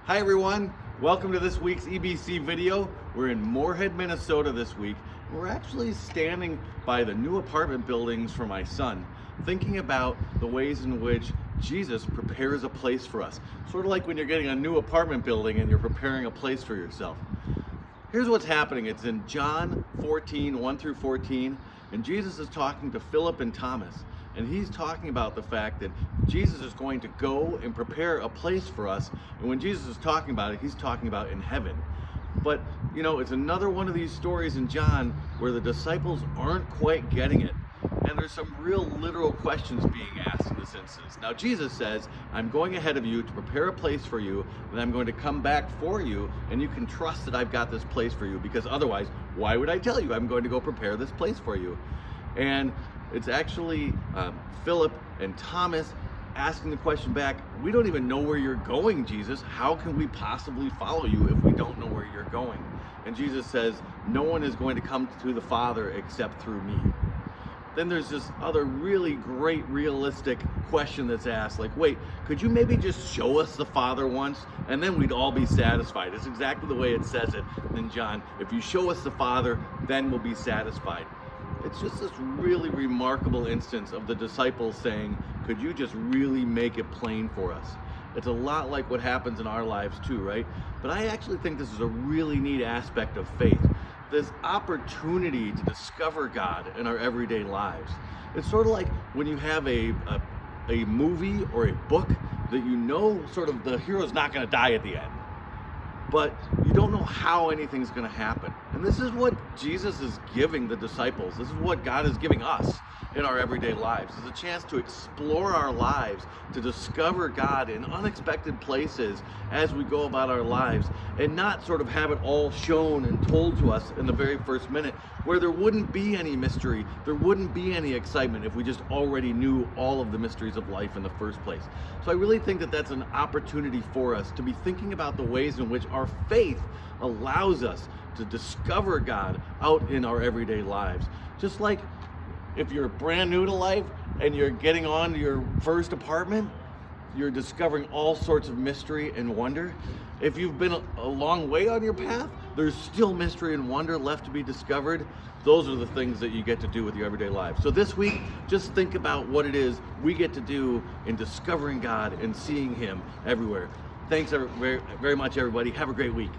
Hi everyone, welcome to this week's EBC video. We're in Moorhead, Minnesota this week. We're actually standing by the new apartment buildings for my son, thinking about the ways in which Jesus prepares a place for us. Sort of like when you're getting a new apartment building and you're preparing a place for yourself. Here's what's happening. It's in John 14, 1 through 14, and Jesus is talking to Philip and Thomas. And he's talking about the fact that Jesus is going to go and prepare a place for us. And when Jesus is talking about it, he's talking about in heaven. But, you know, it's another one of these stories in John where the disciples aren't quite getting it. And there's some real literal questions being asked in this instance. Now, Jesus says, I'm going ahead of you to prepare a place for you, and I'm going to come back for you, and you can trust that I've got this place for you, because otherwise, why would I tell you I'm going to go prepare this place for you? And it's actually Philip and Thomas asking the question back, we don't even know where you're going, Jesus. How can we possibly follow you if we don't know where you're going? And Jesus says, no one is going to come to the Father except through me. Then there's this other really great realistic question that's asked, like, wait, could you maybe just show us the Father once and then we'd all be satisfied? It's exactly the way it says it in John. If you show us the Father, then we'll be satisfied. It's just this really remarkable instance of the disciples saying, could you just really make it plain for us? It's a lot like what happens in our lives too, right? But I actually think this is a really neat aspect of faith. This opportunity to discover God in our everyday lives. It's sort of like when you have a movie or a book that you know sort of the hero's not going to die at the end, but you don't know how anything's going to happen. And this is what Jesus is giving the disciples. This is what God is giving us in our everyday lives. It's a chance to explore our lives, to discover God in unexpected places as we go about our lives, and not sort of have it all shown and told to us in the very first minute, where there wouldn't be any mystery, there wouldn't be any excitement if we just already knew all of the mysteries of life in the first place. So I really think that that's an opportunity for us to be thinking about the ways in which our faith allows us to discover God out in our everyday lives. Just like if you're brand new to life and you're getting on to your first apartment, you're discovering all sorts of mystery and wonder. If you've been a long way on your path, there's still mystery and wonder left to be discovered. Those are the things that you get to do with your everyday life. So this week, just think about what it is we get to do in discovering God and seeing Him everywhere. Thanks very, very much, everybody. Have a great week.